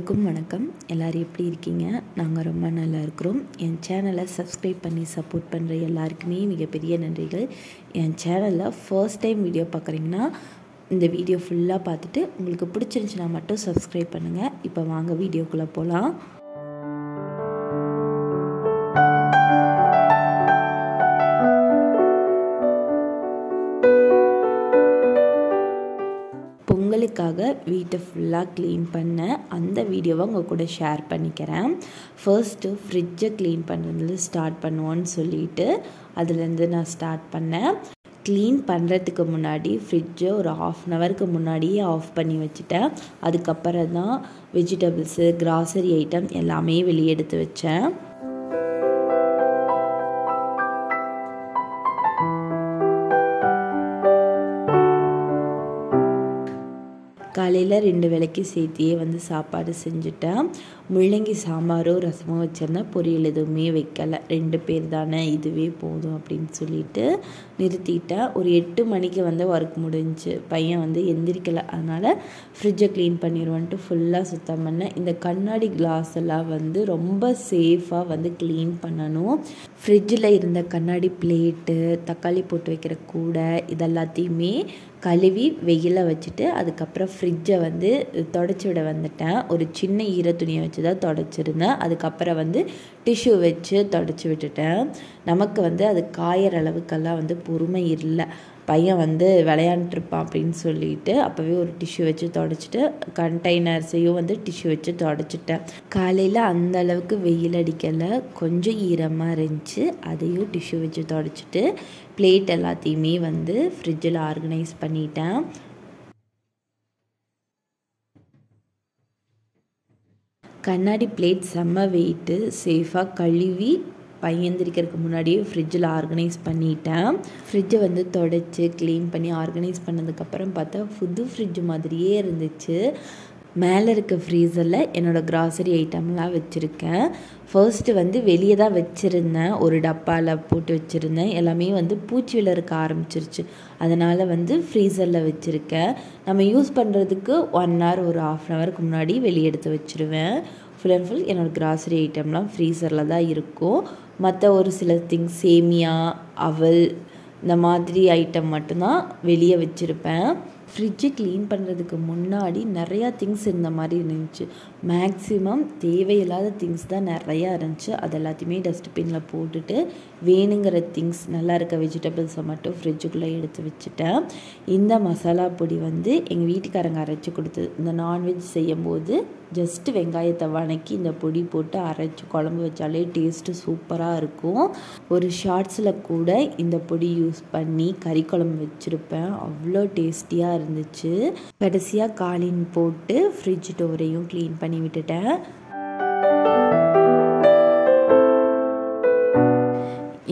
எல்லோருக்கும் வணக்கம். எல்லோரும் எப்படி இருக்கீங்க? நாங்கள் ரொம்ப நல்லா இருக்கிறோம். என் சேனலை சப்ஸ்கிரைப் பண்ணி சப்போர்ட் பண்ணுற எல்லாருக்குமே மிகப்பெரிய நன்றிகள். என் சேனலில் ஃபர்ஸ்ட் டைம் வீடியோ பார்க்குறீங்கன்னா இந்த வீடியோ ஃபுல்லாக பார்த்துட்டு உங்களுக்கு பிடிச்சிருந்துச்சுன்னா மட்டும் சப்ஸ்கிரைப் பண்ணுங்கள். இப்போ வாங்க வீடியோக்குள்ளே போகலாம். பொங்கலுக்காக வீட்டை ஃபுல்லாக க்ளீன் பண்ணேன். அந்த வீடியோவை உங்கள் கூட ஷேர் பண்ணிக்கிறேன். ஃபர்ஸ்ட்டு ஃப்ரிட்ஜை க்ளீன் பண்ணுறதுல ஸ்டார்ட் பண்ணுவோன்னு சொல்லிட்டு அதுலேருந்து நான் ஸ்டார்ட் பண்ணேன். க்ளீன் பண்ணுறதுக்கு முன்னாடி ஃப்ரிட்ஜை ஒரு 1/2 ஹவருக்கு முன்னாடியே ஆஃப் பண்ணி வச்சுட்டேன். அதுக்கப்புறம் தான் வெஜிடபிள்ஸு, கிராசரி ஐட்டம் எல்லாமே வெளியே எடுத்து வச்சேன். காலையில் 2 வேளைக்கு சேர்த்தியே சாப்பாடு செஞ்சுட்டேன். முள்ளங்கி சாம்பாரும் ரசமும் வச்சுருந்தேன். பொரியல் எதுவுமே வைக்கலை. 2 பேர் தானே, இதுவே போதும் அப்படின்னு சொல்லிட்டு நிறுத்திட்டேன். ஒரு 8 மணிக்கு ஒர்க் முடிஞ்சு. பையன் எந்திரிக்கலை. அதனால் ஃப்ரிட்ஜை க்ளீன் பண்ணிடுவோன்ட்டு ஃபுல்லாக சுத்தம் பண்ணேன். இந்த கண்ணாடி கிளாஸ் எல்லாம் ரொம்ப சேஃபாக க்ளீன் பண்ணணும். ஃப்ரிட்ஜில் இருந்த கண்ணாடி பிளேட்டு, தக்காளி போட்டு வைக்கிற கூடை இதெல்லாத்தையுமே கழுவி வெயில வச்சுட்டு அதுக்கப்புறம் ஃப்ரிட்ஜை தொடச்சி விட வந்துட்டேன். ஒரு சின்ன ஈர துணியை வச்சு தான் தொடச்சிருந்தேன். அதுக்கப்புறம் டிஷ்யூ வச்சு தொடச்சி விட்டுட்டேன். நமக்கு அது காயிற அளவுக்கெல்லாம் பொறுமை இல்லை. பையன் விளையாண்டுருப்பான் அப்படின்னு சொல்லிட்டு அப்போவே ஒரு டிஷ்யூ வச்சு தொடச்சிட்டு கண்டெய்னர்ஸையும் டிஷ்யூ வச்சு தொடச்சிட்டேன். காலையில் அந்த அளவுக்கு வெயில் அடிக்கலை, கொஞ்சம் ஈரமாக இருந்துச்சு. அதையும் டிஷ்யூ வச்சு தொடச்சிட்டு பிளேட் எல்லாத்தையுமே ஃப்ரிட்ஜில் ஆர்கனைஸ் பண்ணிட்டேன். கண்ணாடி பிளேட் செம்ம வெயிட்டு. சேஃபாக கழுவி பையந்திரிக்கிறதுக்கு முன்னாடியே ஃப்ரிட்ஜில் ஆர்கனைஸ் பண்ணிட்டேன். ஃப்ரிட்ஜை தொடச்சி க்ளீன் பண்ணி ஆர்கனைஸ் பண்ணதுக்கப்புறம் பார்த்தா புது ஃப்ரிட்ஜ் மாதிரியே இருந்துச்சு. மேலே இருக்க ஃப்ரீசரில் என்னோடய கிராசரி ஐட்டம்லாம் வச்சுருக்கேன். ஃபர்ஸ்ட்டு வெளியே தான் வச்சுருந்தேன். ஒரு டப்பாவில் போட்டு வச்சுருந்தேன். எல்லாமே பூச்சி விழறக்க ஆரம்பிச்சிருச்சு. அதனால் ஃப்ரீசரில் வச்சுருக்கேன். நம்ம யூஸ் பண்ணுறதுக்கு 1 hour ஒரு 1/2 ஹவருக்கு முன்னாடி வெளியே எடுத்து வச்சுருவேன். ஃபுல் அண்ட் ஃபுல் என்னோடய கிராசரி ஐட்டம்லாம் ஃப்ரீசரில் தான் இருக்கும். மற்ற ஒரு சில திங்ஸ், சேமியா, அவல் இந்த மாதிரி ஐட்டம் மட்டும்தான் வெளியே வச்சுருப்பேன். ஃப்ரிட்ஜு க்ளீன் பண்ணுறதுக்கு முன்னாடி நிறையா திங்ஸ் இருந்த மாதிரி இருந்துச்சு. மேக்ஸிமம் தேவையில்லாத திங்ஸ் தான் நிறையா இருந்துச்சு. அது எல்லாத்தையுமே டஸ்ட்பினில் போட்டுட்டு வேணுங்கிற திங்ஸ், நல்லா இருக்க வெஜிடபிள்ஸை மட்டும் ஃப்ரிட்ஜுக்குள்ளே எடுத்து வச்சுட்டேன். இந்த மசாலா பொடி எங்கள் வீட்டுக்காரங்க அரைச்சி கொடுத்தது. இந்த நான்வெஜ் செய்யும்போது ஜஸ்ட்டு வெங்காயத்தை வதக்கி இந்த பொடி போட்டு அரைச்சி குழம்பு வச்சாலே டேஸ்ட்டு சூப்பராக இருக்கும். ஒரு ஷார்ட்ஸில் கூட இந்த பொடி யூஸ் பண்ணி கறி குழம்பு வச்சுருப்பேன். அவ்வளோ டேஸ்டியாக இருந்துச்சு. கடைசியாக காலின் போட்டு ஃப்ரிட்ஜ் டோரையும் க்ளீன் பண்ணி விட்டுட்டேன்.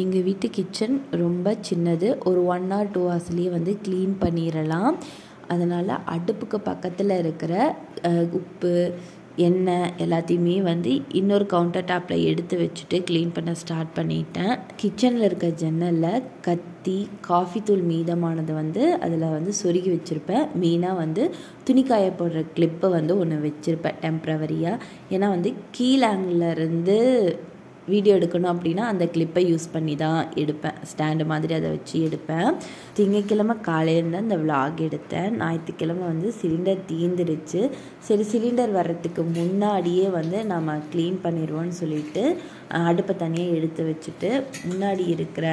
எங்கள் வீட்டு கிச்சன் ரொம்ப சின்னது. ஒரு 1 or 2 hours க்ளீன் பண்ணிடலாம். அதனால் அடுப்புக்கு பக்கத்தில் இருக்கிற உப்பு, எண்ணெய் எல்லாத்தையுமே இன்னொரு கவுண்டர் டாப்பில் எடுத்து வச்சுட்டு க்ளீன் பண்ண ஸ்டார்ட் பண்ணிட்டேன். கிச்சனில் இருக்க ஜன்னலில் கத்தி, காஃபி தூள் மீதமானது அதில் சொருகி வச்சுருப்பேன். மெயினாக துணிக்காய போடுற கிளிப்பை ஒன்று வச்சுருப்பேன் டெம்ப்ரவரியாக. ஏன்னா கீழ் ஆங்கிளில் இருந்து வீடியோ எடுக்கணும் அப்படின்னா அந்த கிளிப்பை யூஸ் பண்ணி தான் எடுப்பேன். ஸ்டாண்டு மாதிரி அதை வச்சு எடுப்பேன். திங்கட்கிழமை காலையிலேருந்து அந்த விலாக் எடுத்தேன். ஞாயிற்றுக்கிழமை சிலிண்டர் தீர்ந்துடுச்சு. சரி, சிலிண்டர் வர்றதுக்கு முன்னாடியே நம்ம க்ளீன் பண்ணிடுவோன்னு சொல்லிட்டு அடுப்பை தனியாக எடுத்து வச்சுட்டு முன்னாடி இருக்கிற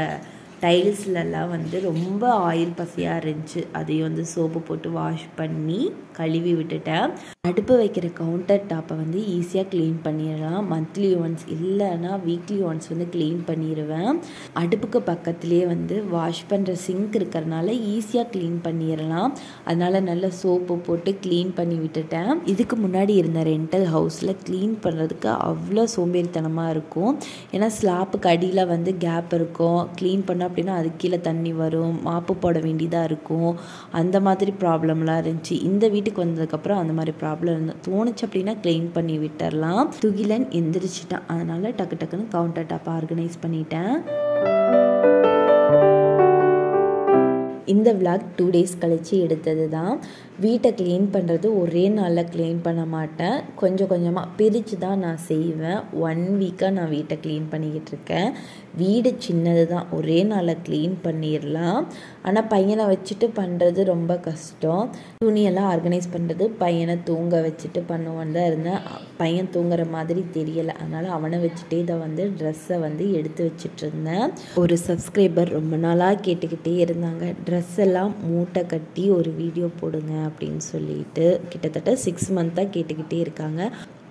டைல்ஸ்லலாம் ரொம்ப ஆயில் பசியாக இருந்துச்சு. அதையும் சோப்பு போட்டு வாஷ் பண்ணி கழுவி விட்டுட்டேன். அடுப்பு வைக்கிற கவுண்டர் டாப்பை ஈஸியாக க்ளீன் பண்ணிடலாம். மந்த்லி ஒன்ஸ் இல்லைன்னா வீக்லி ஒன்ஸ் க்ளீன் பண்ணிடுவேன். அடுப்புக்கு பக்கத்துலேயே வாஷ் பண்ணுற சிங்க் இருக்கிறதுனால ஈஸியாக க்ளீன் பண்ணிடலாம். அதனால் நல்ல சோப்பு போட்டு க்ளீன் பண்ணி விட்டுட்டேன். இதுக்கு முன்னாடி இருந்த ரெண்டல் ஹவுஸில் க்ளீன் பண்ணுறதுக்கு அவ்வளோ சோம்பேறித்தனமாக இருக்கும். ஏன்னா ஸ்லாப்புக்கு அடியில் கேப் இருக்கும். க்ளீன் பண்ண அப்படின்னா அது கீழே தண்ணி வரும், மாப்பு போட வேண்டியதாக இருக்கும். அந்த மாதிரி ப்ராப்ளம்லாம் இருந்துச்சு. இந்த வீட்டுக்கு வந்ததுக்கப்புறம் அந்த மாதிரி ப்ராப்ளம் தோணுச்சு அப்படின்னா க்ளீன் பண்ணி விட்டுடலாம். துகிலன் எந்திரிச்சிட்டான். அதனால் டக்கு டக்குன்னு கவுண்டர் டாப் ஆர்கனைஸ் பண்ணிட்டேன். இந்த விளாக் 2 days கழித்து எடுத்தது தான். வீட்டை க்ளீன் பண்ணுறது ஒரே நாளில் க்ளீன் பண்ண மாட்டேன், கொஞ்சம் கொஞ்சமாக பிரித்து தான் நான் செய்வேன். 1 வீக்காக நான் வீட்டை க்ளீன் பண்ணிக்கிட்டு இருக்கேன். வீடு சின்னது தான், ஒரே நாளில் க்ளீன் பண்ணிடலாம். ஆனால் பையனை வச்சுட்டு பண்ணுறது ரொம்ப கஷ்டம். துணியெல்லாம் ஆர்கனைஸ் பண்ணுறது பையனை தூங்க வச்சுட்டு பண்ணுவான் தான் இருந்தேன். பையன் தூங்குற மாதிரி தெரியலை, அதனால் அவனை வச்சுட்டே தான் வந்து ட்ரெஸ்ஸை வந்து எடுத்து வச்சுட்டு இருந்தேன். ஒரு சப்ஸ்கிரைபர் ரொம்ப நாளாக கேட்டுக்கிட்டே இருந்தாங்க, ட்ரெஸ் எல்லாம் மூட்டை கட்டி ஒரு வீடியோ போடுங்க அப்படின்னு சொல்லிட்டு. கிட்டத்தட்ட 6 மந்த்தாக கேட்டுக்கிட்டே இருக்காங்க.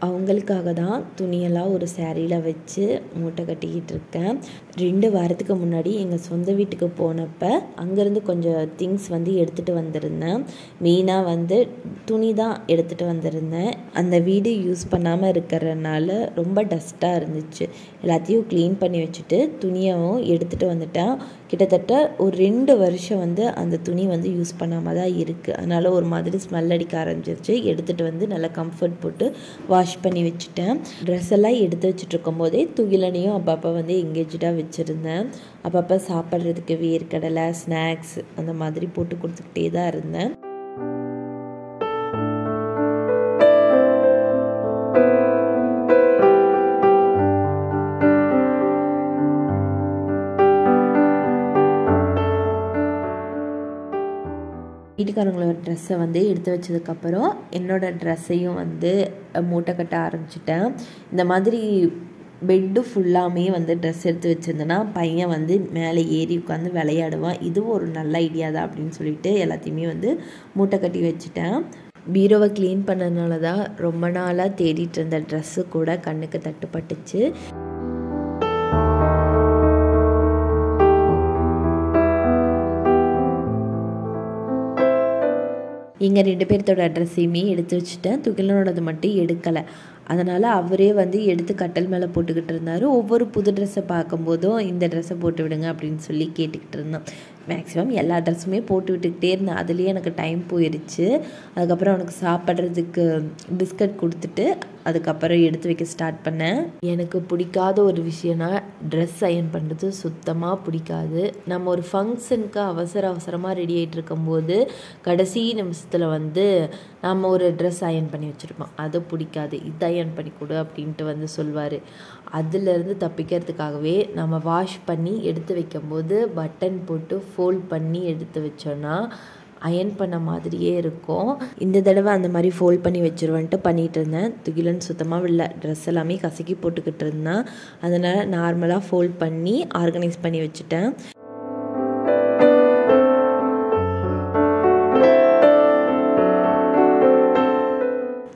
அவங்களுக்காக தான் துணியெல்லாம் ஒரு சாரியில் வச்சு மூட்டை கட்டிக்கிட்டு இருக்கேன். 2 வாரத்துக்கு முன்னாடி எங்கள் சொந்த வீட்டுக்கு போனப்போ அங்கேருந்து கொஞ்சம் திங்ஸ் வந்து எடுத்துகிட்டு வந்திருந்தேன். மெயினாக வந்து துணி தான் எடுத்துகிட்டு வந்திருந்தேன். அந்த வீடு யூஸ் பண்ணாமல் இருக்கிறதுனால ரொம்ப டஸ்ட்டாக இருந்துச்சு. எல்லாத்தையும் க்ளீன் பண்ணி வச்சுட்டு துணியவும் எடுத்துகிட்டு வந்துட்டேன். கிட்டத்தட்ட ஒரு 2 வருஷம் வந்து அந்த துணி வந்து யூஸ் பண்ணாமல் தான் இருக்குது. அதனால் ஒரு மாதிரி ஸ்மெல் அடிக்க ஆரம்பிச்சிருச்சு. எடுத்துகிட்டு வந்து நல்லா கம்ஃபர்ட் போட்டு வாஷ் பண்ணி வச்சுட்டேன். ட்ரெஸ் எல்லாம் எடுத்து வச்சுட்டு இருக்கும் போதே துகிலனையும் அப்பப்போ வந்து எங்கேஜாக வச்சுருந்தேன். அப்பப்போ சாப்பிட்றதுக்கு வேர்க்கடலை, ஸ்நாக்ஸ் அந்த மாதிரி போட்டு கொடுத்துக்கிட்டே தான் இருந்தேன். வீட்டுக்காரங்களோட ட்ரெஸ்ஸை வந்து எடுத்து வச்சதுக்கப்புறம் என்னோடய ட்ரெஸ்ஸையும் வந்து மூட்டை கட்ட ஆரம்பிச்சிட்டேன். இந்த மாதிரி பெட்டு ஃபுல்லாமே வந்து ட்ரெஸ் எடுத்து வச்சுருந்தேன்னா பையன் வந்து மேலே ஏறி உட்காந்து விளையாடுவான். இதுவும் ஒரு நல்ல ஐடியா தான் அப்படின்னு சொல்லிட்டு எல்லாத்தையுமே வந்து மூட்டை கட்டி வச்சுட்டேன். பீரோவை க்ளீன் பண்ணதுனால தான் ரொம்ப நாளாக தேடிட்டு இருந்த ட்ரெஸ்ஸு கூட கண்ணுக்கு தட்டுப்பட்டுச்சு. எங்கள் 2 பேர்த்தோட ட்ரெஸ்ஸையுமே எடுத்து வச்சுட்டேன். துகிலனோடது மட்டும் எடுக்கலை. அதனால் அவரே வந்து எடுத்து கட்டல் மேலே போட்டுக்கிட்டு இருந்தார். ஒவ்வொரு புது ட்ரெஸ்ஸை பார்க்கும்போதும் இந்த ட்ரெஸ்ஸை போட்டு விடுங்க அப்படின்னு சொல்லி கேட்டுக்கிட்டு இருந்தேன். மேக்ஸிமம் எல்லா ட்ரெஸ்ஸுமே போட்டு விட்டுக்கிட்டே இருந்தேன். அதுலேயே எனக்கு டைம் போயிடுச்சு. அதுக்கப்புறம் அவனுக்கு சாப்பிட்றதுக்கு பிஸ்கட் கொடுத்துட்டு அதுக்கப்புறம் எடுத்து வைக்க ஸ்டார்ட் பண்ணேன். எனக்கு பிடிக்காத ஒரு விஷயம்னா ட்ரெஸ் அயர்ன் பண்ணுறது சுத்தமாக பிடிக்காது. நம்ம ஒரு ஃபங்க்ஷனுக்கு அவசரமாக ரெடி ஆகிட்டு இருக்கும்போது கடைசி நிமிஷத்தில் வந்து நம்ம ஒரு ட்ரெஸ் அயர்ன் பண்ணி வச்சுருப்போம், அது பிடிக்காது. இது அயர்ன் பண்ணி கொடு அப்படின்ட்டு வந்து சொல்வார். அதுலேருந்து தப்பிக்கிறதுக்காகவே நம்ம வாஷ் பண்ணி எடுத்து வைக்கும்போது பட்டன் போட்டு ஃபோல்ட் பண்ணி எடுத்து வச்சோன்னா அயர்ன் பண்ண மாதிரியே இருக்கும். இந்த தடவை அந்த மாதிரி ஃபோல்ட் பண்ணி வச்சுருவேன்ட்டு பண்ணிகிட்டு இருந்தேன். துகிலன் சுத்தமாக இல்லை, ட்ரெஸ் எல்லாமே கசக்கி போட்டுக்கிட்டு இருந்தேன். அதனால் நார்மலாக ஃபோல்ட் பண்ணி ஆர்கனைஸ் பண்ணி வச்சுட்டேன்.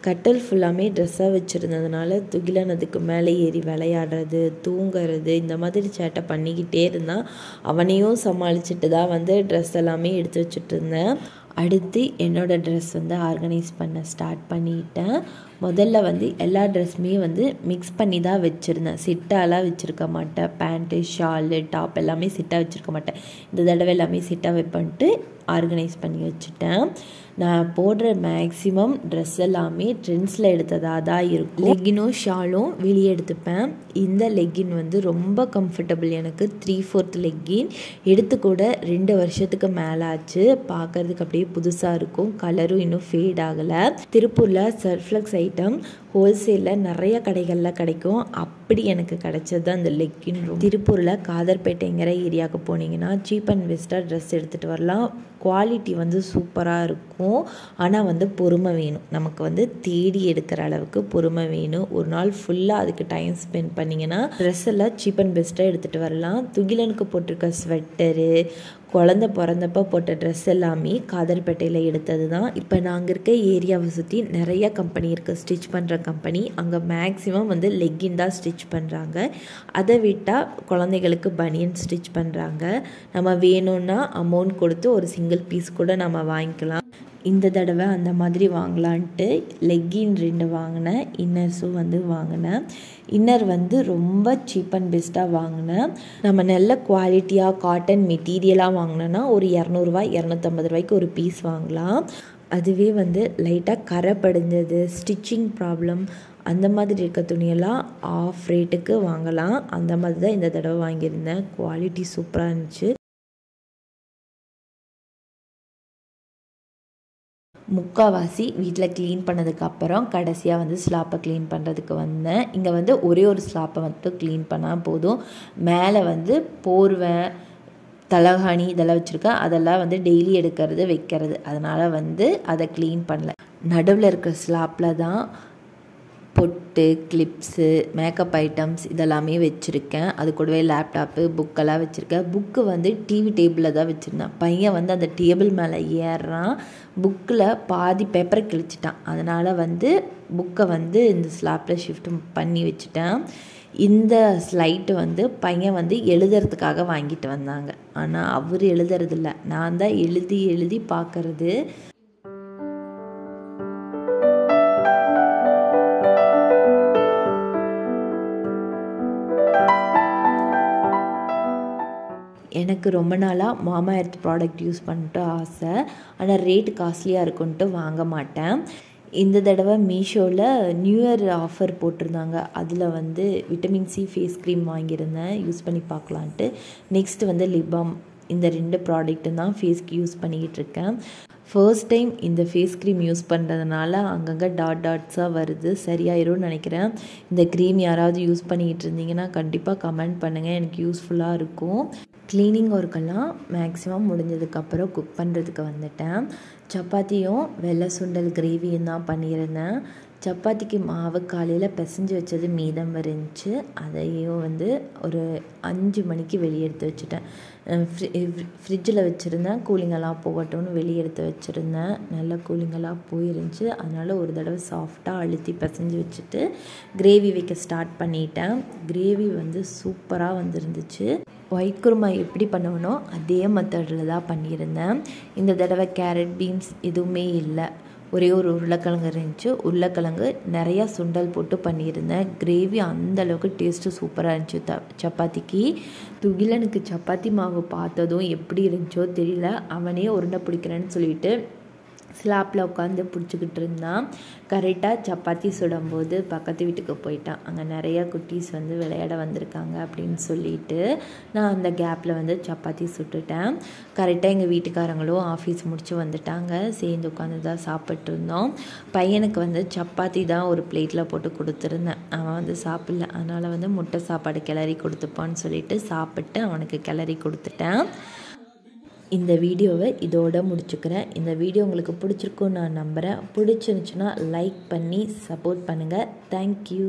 கட்டல் ஃபுல்லாமே ட்ரெஸ்ஸாக வச்சுருந்ததுனால துகிலன் அதுக்கு மேலே ஏறி விளையாடுறது, தூங்குறது இந்த மாதிரி சேட்டை பண்ணிக்கிட்டே இருந்தான். அவனையும் சமாளிச்சுட்டு தான் வந்து ட்ரெஸ் எல்லாமே எடுத்து வச்சுட்டு இருந்தேன். அடுத்து என்னோடய ட்ரெஸ் வந்து ஆர்கனைஸ் பண்ண ஸ்டார்ட் பண்ணிட்டேன். முதல்ல வந்து எல்லா ட்ரெஸ்ஸுமே வந்து மிக்ஸ் பண்ணி தான் வச்சுருந்தேன். சிட்டாலாம் வச்சுருக்க மாட்டேன். பேண்ட்டு, ஷாலு, டாப் எல்லாமே சிட்டாக வச்சுருக்க மாட்டேன். இந்த தடவை எல்லாமே சிட்டாக வைப்பேன்ட்டு ஆர்கனைஸ் பண்ணி வச்சுட்டேன். நான் போடுற மேக்ஸிமம் ட்ரெஸ் எல்லாமே ட்ரெண்ட்ஸில் எடுத்ததாக தான் இருக்கும். லெக்கினும் ஷாலும் வெளியே எடுத்துப்பேன். இந்த லெக்கின் வந்து ரொம்ப கம்ஃபர்டபுள் எனக்கு. 3/4 லெக்கின் எடுத்து கூட 2 வருஷத்துக்கு மேலே ஆச்சு. பார்க்குறதுக்கு அப்படியே புதுசாக இருக்கும். கலரும் இன்னும் ஃபேட் ஆகலை. திருப்பூரில் சர்ஃப்ளக்ஸ் ஐட்டம் ஹோல்சேலில் நிறைய கடைகளில் கிடைக்கும். அப்படி எனக்கு கிடைச்சது அந்த லெக்கின். திருப்பூரில் காதர்பேட்டைங்கிற ஏரியாவுக்கு போனீங்கன்னா சீப் அண்ட் பெஸ்ட்டாக ட்ரெஸ் எடுத்துகிட்டு வரலாம். குவாலிட்டி வந்து சூப்பராக இருக்கும். ஆனால் வந்து பொறுமை வேணும். நமக்கு வந்து தேடி எடுக்கிற அளவுக்கு பொறுமை வேணும். ஒரு நாள் ஃபுல்லாக அதுக்கு டைம் ஸ்பெண்ட் பண்ணிங்கன்னா ட்ரெஸ் எல்லாம் சீப் அண்ட் பெஸ்ட்டாக எடுத்துகிட்டு வரலாம். துகிலனுக்கு போட்டிருக்க ஸ்வெட்டரு, குழந்த பிறந்தப்போ போட்ட ட்ரெஸ் எல்லாமே காதர்பேட்டையில் எடுத்தது தான். இப்போ நாங்கள் இருக்க ஏரியாவை சுற்றி நிறைய கம்பெனி இருக்குது, ஸ்டிச் பண்ணுற கம்பெனி. அங்கே மேக்ஸிமம் வந்து லெக்கின் தான் ஸ்டிச் பண்ணுறாங்க. அதை விட்டால் குழந்தைகளுக்கு பனியன் ஸ்டிச் பண்ணுறாங்க. நம்ம வேணும்னா அமௌண்ட் கொடுத்து ஒரு சிங்கிள் பீஸ் கூட நம்ம வாங்கிக்கலாம். இந்த தடவை அந்த மாதிரி வாங்கலான்ட்டு லெக்கின் 2 வாங்கினேன். இன்னர்ஸும் வந்து வாங்கினேன். இன்னர் வந்து ரொம்ப சீப் அண்ட் பெஸ்ட்டாக வாங்கினேன். நம்ம நல்ல குவாலிட்டியாக காட்டன் மெட்டீரியலாக வாங்கினோன்னா ஒரு 200 ரூபாய் 250 ரூபாய்க்கு ஒரு பீஸ் வாங்கலாம். அதுவே வந்து லைட்டாக கரை படிஞ்சது, ஸ்டிச்சிங் ப்ராப்ளம் அந்த மாதிரி இருக்க துணியெல்லாம் ஆஃப் ரேட்டுக்கு வாங்கலாம். அந்த மாதிரி தான் இந்த தடவை வாங்கியிருந்தேன். குவாலிட்டி சூப்பராக இருந்துச்சு. முக்கால்வாசி வீட்டில் க்ளீன் பண்ணதுக்கப்புறம் கடைசியாக வந்து ஸ்லாப்பை க்ளீன் பண்ணுறதுக்கு வந்தேன். இங்கே வந்து ஒரே ஒரு ஸ்லாப்பை மட்டும் க்ளீன் பண்ணால் போதும். மேலே வந்து போர்வை, தலகாணி இதெல்லாம் வச்சுருக்கேன். அதெல்லாம் வந்து டெய்லி எடுக்கிறது வைக்கிறது, அதனால் வந்து அதை க்ளீன் பண்ணல. நடுவில் இருக்கிற ஸ்லாப்பில் தான் பொட்டு, கிளிப்ஸு, மேக்கப் ஐட்டம்ஸ் இதெல்லாமே வச்சுருக்கேன். அது கூடவே லேப்டாப்பு, புக்கெல்லாம் வச்சுருக்கேன். புக்கு வந்து டிவி டேபிளில் தான் வச்சுருந்தேன். பையன் வந்து அந்த டேபிள் மேலே ஏறுறான், புக்கில் பாதி பேப்பரை கிழிச்சிட்டான். அதனால் வந்து புக்கை வந்து இந்த ஸ்லாப்பில் ஷிஃப்ட் பண்ணி வச்சுட்டேன். இந்த ஸ்லைட்டு வந்து பையன் வந்து எழுதுறதுக்காக வாங்கிட்டு வந்தாங்க. ஆனால் அவர் எழுதுறதில்ல, நான் தான் எழுதி எழுதி பார்க்குறது. எனக்கு ரொம்ப நாளாக மாமா எர்த் ப்ராடக்ட் யூஸ் பண்ணிட்டு ஆசை. ஆனால் ரேட் காஸ்ட்லியாக இருக்குன்ட்டு வாங்க மாட்டேன். இந்த தடவை மீஷோவில் நியூ இயர் ஆஃபர் போட்டிருந்தாங்க. அதில் வந்து விட்டமின் சி ஃபேஸ் க்ரீம் வாங்கியிருந்தேன், யூஸ் பண்ணி பார்க்கலான்ட்டு. நெக்ஸ்ட்டு வந்து லிப் பாம். இந்த 2 ப்ராடக்ட்டு தான் ஃபேஸ்க்கு யூஸ் பண்ணிக்கிட்டு இருக்கேன். ஃபர்ஸ்ட் டைம் இந்த ஃபேஸ் க்ரீம் யூஸ் பண்ணுறதுனால அங்கங்கே டாட்ஸாக வருது, சரியாயிரும்னு நினைக்கிறேன். இந்த க்ரீம் யாராவது யூஸ் பண்ணிக்கிட்டு இருந்தீங்கன்னா கண்டிப்பாக கமெண்ட் பண்ணுங்கள், எனக்கு யூஸ்ஃபுல்லாக இருக்கும். க்ளீனிங் ஒர்க்கெல்லாம் மேக்ஸிமம் முடிஞ்சதுக்கப்புறம் குக் பண்ணுறதுக்கு வந்துட்டேன். சப்பாத்தியும் வெள்ளை சுண்டல் கிரேவியும் தான் பண்ணியிருந்தேன். சப்பாத்திக்கு மாவு காலையில் பிசைஞ்சு வச்சது மீதம் இருந்துச்சு. அதையும் வந்து ஒரு 5 மணிக்கு வெளியே எடுத்து வச்சுட்டேன். ஃப்ரிட்ஜில் வச்சுருந்தேன், கூலிங்கெல்லாம் போகட்டும்னு வெளியே எடுத்து வச்சுருந்தேன். நல்லா கூலிங்கெல்லாம் போயிருந்துச்சு. அதனால் ஒரு தடவை சாஃப்டாக அழுத்தி பிசைஞ்சு வச்சுட்டு கிரேவி வைக்க ஸ்டார்ட் பண்ணிட்டேன். கிரேவி வந்து சூப்பராக வந்துருந்துச்சு. ஒயிட் குருமா எப்படி பண்ணுவனோ அதே மெத்தடில் தான் பண்ணியிருந்தேன். இந்த தடவை கேரட், பீன்ஸ் எதுவுமே இல்லை. ஒரே ஒரு உருளைக்கிழங்கு இருந்துச்சு. உருளைக்கிழங்கு நிறையா சுண்டல் போட்டு பண்ணியிருந்தேன். கிரேவி அந்தளவுக்கு டேஸ்ட்டு சூப்பராக இருந்துச்சு. சப்பாத்திக்கு துகிலனுக்கு சப்பாத்தி மாவு பார்த்ததும் எப்படி இருந்துச்சோ தெரியல, அவனே உருண்டை பிடிக்கிறேன்னு சொல்லிட்டு ஸ்லாப்பில் உட்காந்து பிடிச்சிக்கிட்டு இருந்தான். கரெக்டாக சப்பாத்தி சுடும்போது பக்கத்து வீட்டுக்கு போயிட்டான். அங்கே நிறையா குட்டீஸ் வந்து விளையாட வந்திருக்காங்க அப்படின்னு சொல்லிட்டு நான் அந்த கேப்பில் வந்து சப்பாத்தி சுட்டுட்டேன். கரெக்டாக எங்கள் வீட்டுக்காரங்களும் ஆஃபீஸ் முடித்து வந்துட்டாங்க. சேர்ந்து உட்காந்து தான் சாப்பிட்ருந்தோம். பையனுக்கு வந்து சப்பாத்தி தான் ஒரு பிளேட்டில் போட்டு கொடுத்துருந்தேன். அவன் வந்து சாப்பிடல, அதனால் வந்து முட்டை சாப்பாடு கிளறி கொடுத்துப்பான்னு சொல்லிட்டு சாப்பிட்டு அவனுக்கு கிளறி கொடுத்துட்டேன். இந்த வீடியோவை இதோட முடிச்சுக்கிறேன். இந்த வீடியோ உங்களுக்கு பிடிச்சிருக்குன்னு நான் நம்புகிறேன். பிடிச்சிருந்துச்சுன்னா லைக் பண்ணி சப்போர்ட் பண்ணுங்கள். தேங்க்யூ.